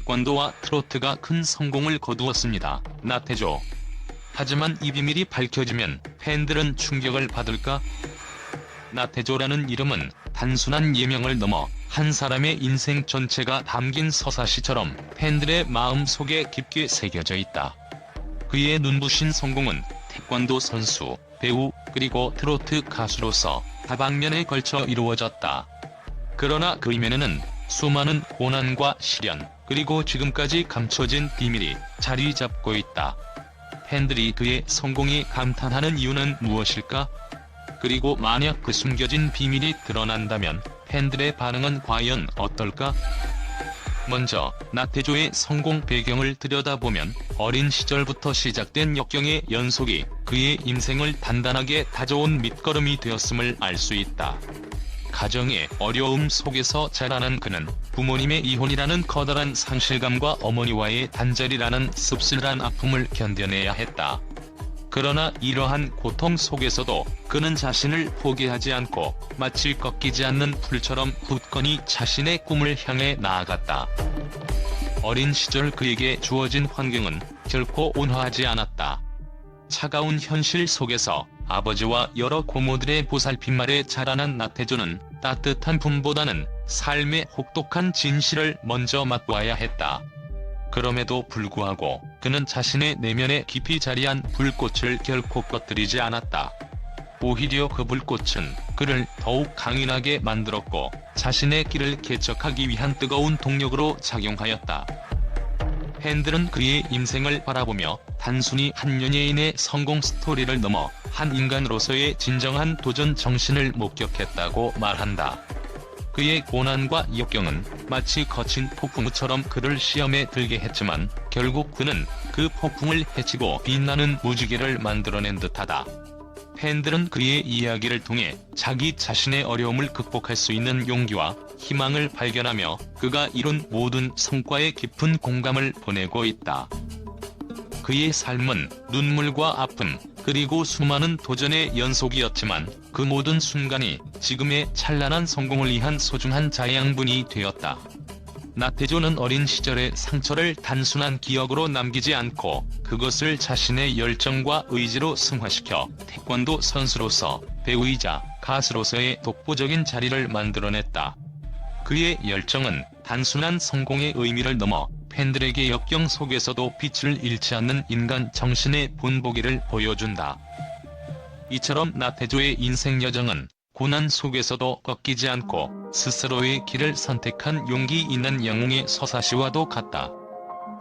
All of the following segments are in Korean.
태권도와 트로트가 큰 성공을 거두었습니다. 나태조. 하지만 이 비밀이 밝혀지면 팬들은 충격을 받을까? 나태조라는 이름은 단순한 예명을 넘어 한 사람의 인생 전체가 담긴 서사시처럼 팬들의 마음 속에 깊게 새겨져 있다. 그의 눈부신 성공은 태권도 선수, 배우, 그리고 트로트 가수로서 다방면에 걸쳐 이루어졌다. 그러나 그 이면에는 수많은 고난과 시련, 그리고 지금까지 감춰진 비밀이 자리 잡고 있다. 팬들이 그의 성공에 감탄하는 이유는 무엇일까? 그리고 만약 그 숨겨진 비밀이 드러난다면 팬들의 반응은 과연 어떨까? 먼저 나태조의 성공 배경을 들여다보면 어린 시절부터 시작된 역경의 연속이 그의 인생을 단단하게 다져온 밑거름이 되었음을 알 수 있다. 가정의 어려움 속에서 자라난 그는 부모님의 이혼이라는 커다란 상실감과 어머니와의 단절이라는 씁쓸한 아픔을 견뎌내야 했다. 그러나 이러한 고통 속에서도 그는 자신을 포기하지 않고 마치 꺾이지 않는 풀처럼 굳건히 자신의 꿈을 향해 나아갔다. 어린 시절 그에게 주어진 환경은 결코 온화하지 않았다. 차가운 현실 속에서 아버지와 여러 고모들의 보살핌 아래 자라난 나태조는 따뜻한 품보다는 삶의 혹독한 진실을 먼저 맛보아야 했다. 그럼에도 불구하고 그는 자신의 내면에 깊이 자리한 불꽃을 결코 꺼뜨리지 않았다. 오히려 그 불꽃은 그를 더욱 강인하게 만들었고 자신의 길을 개척하기 위한 뜨거운 동력으로 작용하였다. 팬들은 그의 인생을 바라보며 단순히 한 연예인의 성공 스토리를 넘어 한 인간으로서의 진정한 도전 정신을 목격했다고 말한다. 그의 고난과 역경은 마치 거친 폭풍우처럼 그를 시험에 들게 했지만 결국 그는 그 폭풍을 헤치고 빛나는 무지개를 만들어낸 듯하다. 팬들은 그의 이야기를 통해 자기 자신의 어려움을 극복할 수 있는 용기와 희망을 발견하며 그가 이룬 모든 성과에 깊은 공감을 보내고 있다. 그의 삶은 눈물과 아픔, 그리고 수많은 도전의 연속이었지만 그 모든 순간이 지금의 찬란한 성공을 위한 소중한 자양분이 되었다. 나태조는 어린 시절의 상처를 단순한 기억으로 남기지 않고 그것을 자신의 열정과 의지로 승화시켜 태권도 선수로서 배우이자 가수로서의 독보적인 자리를 만들어냈다. 그의 열정은 단순한 성공의 의미를 넘어 팬들에게 역경 속에서도 빛을 잃지 않는 인간 정신의 본보기를 보여준다. 이처럼 나태조의 인생 여정은 고난 속에서도 꺾이지 않고 스스로의 길을 선택한 용기 있는 영웅의 서사시와도 같다.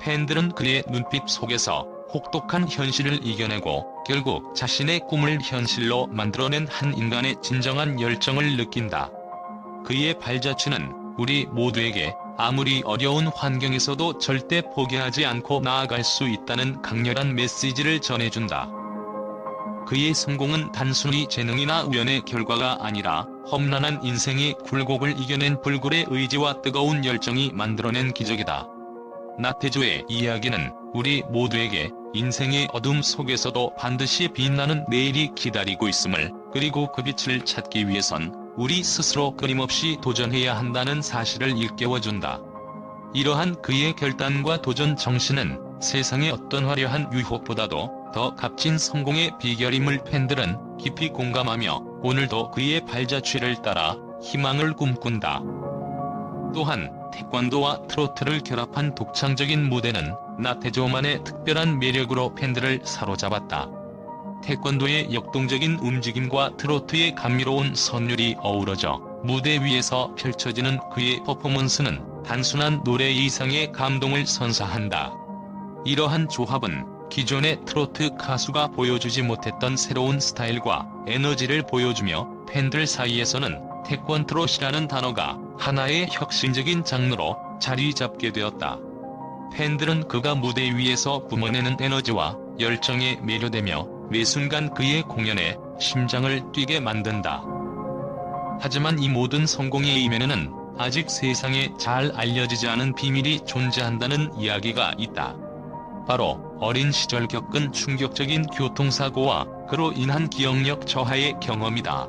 팬들은 그의 눈빛 속에서 혹독한 현실을 이겨내고 결국 자신의 꿈을 현실로 만들어낸 한 인간의 진정한 열정을 느낀다. 그의 발자취는 우리 모두에게 아무리 어려운 환경에서도 절대 포기하지 않고 나아갈 수 있다는 강렬한 메시지를 전해준다. 그의 성공은 단순히 재능이나 우연의 결과가 아니라 험난한 인생의 굴곡을 이겨낸 불굴의 의지와 뜨거운 열정이 만들어낸 기적이다. 나태조의 이야기는 우리 모두에게 인생의 어둠 속에서도 반드시 빛나는 내일이 기다리고 있음을, 그리고 그 빛을 찾기 위해선 우리 스스로 끊임없이 도전해야 한다는 사실을 일깨워준다. 이러한 그의 결단과 도전 정신은 세상의 어떤 화려한 유혹보다도 더 값진 성공의 비결임을 팬들은 깊이 공감하며 오늘도 그의 발자취를 따라 희망을 꿈꾼다. 또한 태권도와 트로트를 결합한 독창적인 무대는 나태조만의 특별한 매력으로 팬들을 사로잡았다. 태권도의 역동적인 움직임과 트로트의 감미로운 선율이 어우러져 무대 위에서 펼쳐지는 그의 퍼포먼스는 단순한 노래 이상의 감동을 선사한다. 이러한 조합은 기존의 트로트 가수가 보여주지 못했던 새로운 스타일과 에너지를 보여주며 팬들 사이에서는 태권트롯이라는 단어가 하나의 혁신적인 장르로 자리 잡게 되었다. 팬들은 그가 무대 위에서 뿜어내는 에너지와 열정에 매료되며 매 순간 그의 공연에 심장을 뛰게 만든다. 하지만 이 모든 성공의 이면에는 아직 세상에 잘 알려지지 않은 비밀이 존재한다는 이야기가 있다. 바로 어린 시절 겪은 충격적인 교통사고와 그로 인한 기억력 저하의 경험이다.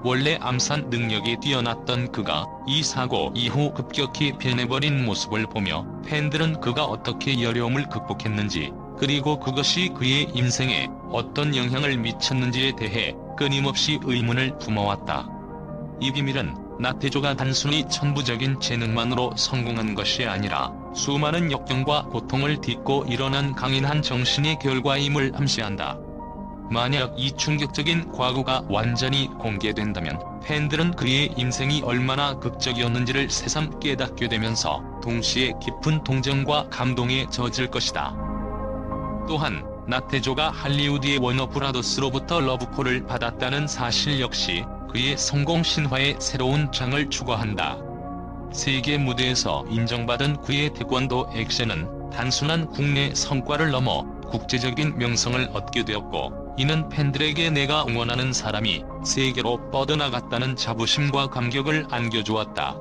원래 암산 능력이 뛰어났던 그가 이 사고 이후 급격히 변해버린 모습을 보며 팬들은 그가 어떻게 이 어려움을 극복했는지, 그리고 그것이 그의 인생에 어떤 영향을 미쳤는지에 대해 끊임없이 의문을 품어왔다. 이 비밀은 나태조가 단순히 천부적인 재능만으로 성공한 것이 아니라 수많은 역경과 고통을 딛고 일어난 강인한 정신의 결과임을 암시한다. 만약 이 충격적인 과거가 완전히 공개된다면 팬들은 그의 인생이 얼마나 극적이었는지를 새삼 깨닫게 되면서 동시에 깊은 동정과 감동에 젖을 것이다. 또한 나태조가 할리우드의 워너브라더스로부터 러브콜을 받았다는 사실 역시 그의 성공 신화의 새로운 장을 추구한다. 세계 무대에서 인정받은 그의 태권도 액션은 단순한 국내 성과를 넘어 국제적인 명성을 얻게 되었고, 이는 팬들에게 내가 응원하는 사람이 세계로 뻗어나갔다는 자부심과 감격을 안겨주었다.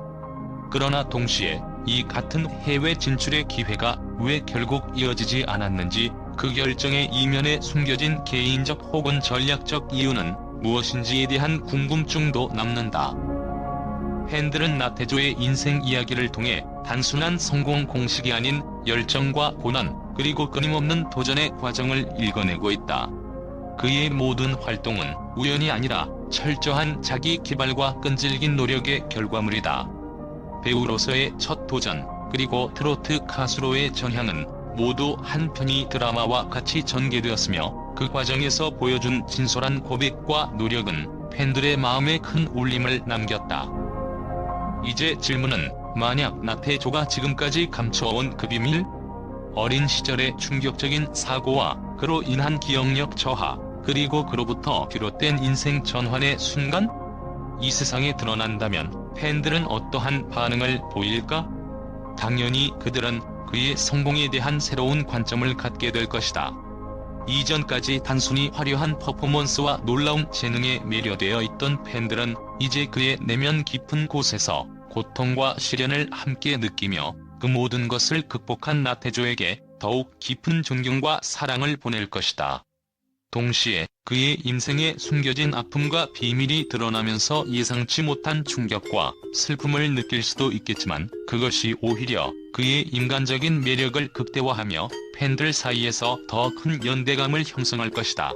그러나 동시에 이 같은 해외 진출의 기회가 왜 결국 이어지지 않았는지, 그 결정의 이면에 숨겨진 개인적 혹은 전략적 이유는 무엇인지에 대한 궁금증도 남는다. 팬들은 나태조의 인생 이야기를 통해 단순한 성공 공식이 아닌 열정과 고난, 그리고 끊임없는 도전의 과정을 읽어내고 있다. 그의 모든 활동은 우연이 아니라 철저한 자기 개발과 끈질긴 노력의 결과물이다. 배우로서의 첫 도전, 그리고 트로트 가수로의 전향은 모두 한 편의 드라마와 같이 전개되었으며, 그 과정에서 보여준 진솔한 고백과 노력은 팬들의 마음에 큰 울림을 남겼다. 이제 질문은, 만약 나태조가 지금까지 감춰온 그 비밀? 어린 시절의 충격적인 사고와 그로 인한 기억력 저하, 그리고 그로부터 비롯된 인생 전환의 순간? 이 세상에 드러난다면 팬들은 어떠한 반응을 보일까? 당연히 그들은 그의 성공에 대한 새로운 관점을 갖게 될 것이다. 이전까지 단순히 화려한 퍼포먼스와 놀라운 재능에 매료되어 있던 팬들은 이제 그의 내면 깊은 곳에서 고통과 시련을 함께 느끼며 그 모든 것을 극복한 나태조에게 더욱 깊은 존경과 사랑을 보낼 것이다. 동시에 그의 인생에 숨겨진 아픔과 비밀이 드러나면서 예상치 못한 충격과 슬픔을 느낄 수도 있겠지만, 그것이 오히려 그의 인간적인 매력을 극대화하며 팬들 사이에서 더 큰 연대감을 형성할 것이다.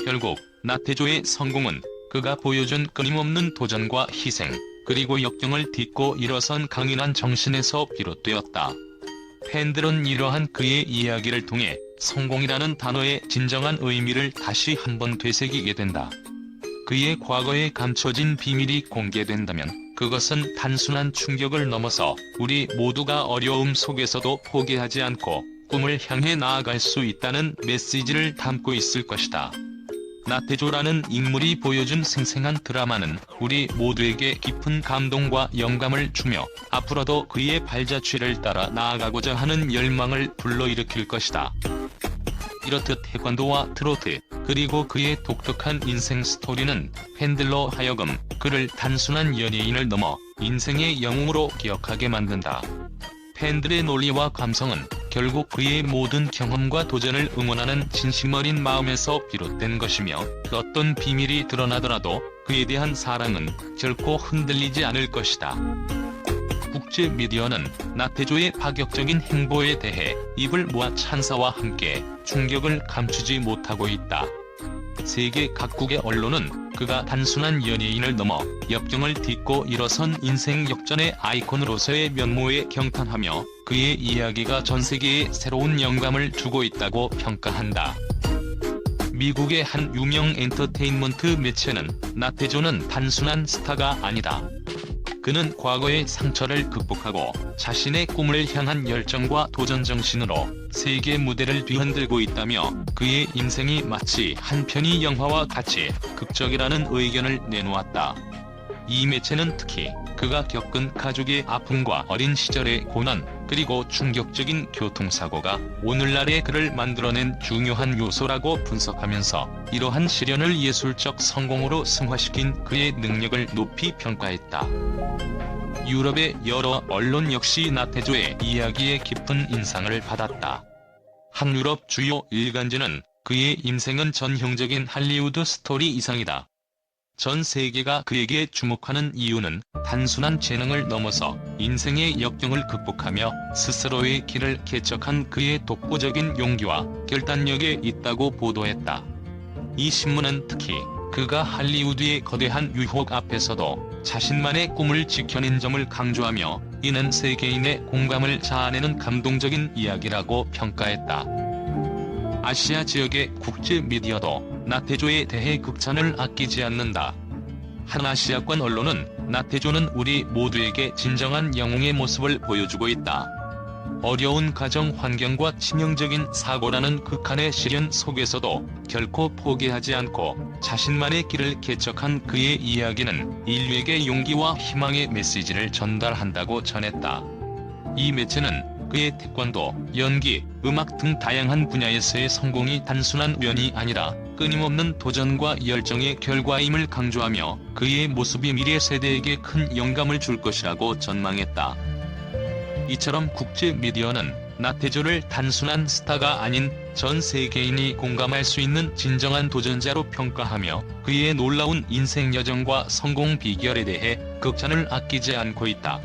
결국 나태조의 성공은 그가 보여준 끊임없는 도전과 희생, 그리고 역경을 딛고 일어선 강인한 정신에서 비롯되었다. 팬들은 이러한 그의 이야기를 통해 성공이라는 단어의 진정한 의미를 다시 한번 되새기게 된다. 그의 과거에 감춰진 비밀이 공개된다면 그것은 단순한 충격을 넘어서 우리 모두가 어려움 속에서도 포기하지 않고 꿈을 향해 나아갈 수 있다는 메시지를 담고 있을 것이다. 나태조라는 인물이 보여준 생생한 드라마는 우리 모두에게 깊은 감동과 영감을 주며 앞으로도 그의 발자취를 따라 나아가고자 하는 열망을 불러일으킬 것이다. 이렇듯 태권도와 트로트, 그리고 그의 독특한 인생 스토리는 팬들로 하여금 그를 단순한 연예인을 넘어 인생의 영웅으로 기억하게 만든다. 팬들의 논리와 감성은 결국 그의 모든 경험과 도전을 응원하는 진심 어린 마음에서 비롯된 것이며, 어떤 비밀이 드러나더라도 그에 대한 사랑은 결코 흔들리지 않을 것이다. 국제 미디어는 나태조의 파격적인 행보에 대해 입을 모아 찬사와 함께 충격을 감추지 못하고 있다. 세계 각국의 언론은 그가 단순한 연예인을 넘어 역경을 딛고 일어선 인생 역전의 아이콘으로서의 면모에 경탄하며 그의 이야기가 전 세계에 새로운 영감을 주고 있다고 평가한다. 미국의 한 유명 엔터테인먼트 매체는 나태조는 단순한 스타가 아니다. 그는 과거의 상처를 극복하고 자신의 꿈을 향한 열정과 도전 정신으로 세계 무대를 뒤흔들고 있다며, 그의 인생이 마치 한 편의 영화와 같이 극적이라는 의견을 내놓았다. 이 매체는 특히 그가 겪은 가족의 아픔과 어린 시절의 고난, 그리고 충격적인 교통사고가 오늘날의 그를 만들어낸 중요한 요소라고 분석하면서 이러한 시련을 예술적 성공으로 승화시킨 그의 능력을 높이 평가했다. 유럽의 여러 언론 역시 나태조의 이야기에 깊은 인상을 받았다. 한 유럽 주요 일간지는 그의 인생은 전형적인 할리우드 스토리 이상이다. 전 세계가 그에게 주목하는 이유는 단순한 재능을 넘어서 인생의 역경을 극복하며 스스로의 길을 개척한 그의 독보적인 용기와 결단력에 있다고 보도했다. 이 신문은 특히 그가 할리우드의 거대한 유혹 앞에서도 자신만의 꿈을 지켜낸 점을 강조하며 이는 세계인의 공감을 자아내는 감동적인 이야기라고 평가했다. 아시아 지역의 국제 미디어도 나태조에 대해 극찬을 아끼지 않는다. 한 아시아권 언론은 나태조는 우리 모두에게 진정한 영웅의 모습을 보여주고 있다. 어려운 가정 환경과 치명적인 사고라는 극한의 시련 속에서도 결코 포기하지 않고 자신만의 길을 개척한 그의 이야기는 인류에게 용기와 희망의 메시지를 전달한다고 전했다. 이 매체는 그의 태권도, 연기, 음악 등 다양한 분야에서의 성공이 단순한 우연이 아니라 끊임없는 도전과 열정의 결과임을 강조하며 그의 모습이 미래 세대에게 큰 영감을 줄 것이라고 전망했다. 이처럼 국제 미디어는 나태조를 단순한 스타가 아닌 전 세계인이 공감할 수 있는 진정한 도전자로 평가하며 그의 놀라운 인생 여정과 성공 비결에 대해 극찬을 아끼지 않고 있다.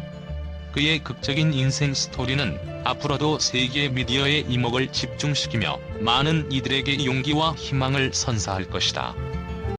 그의 극적인 인생 스토리는 앞으로도 세계 미디어의 이목을 집중시키며 많은 이들에게 용기와 희망을 선사할 것이다.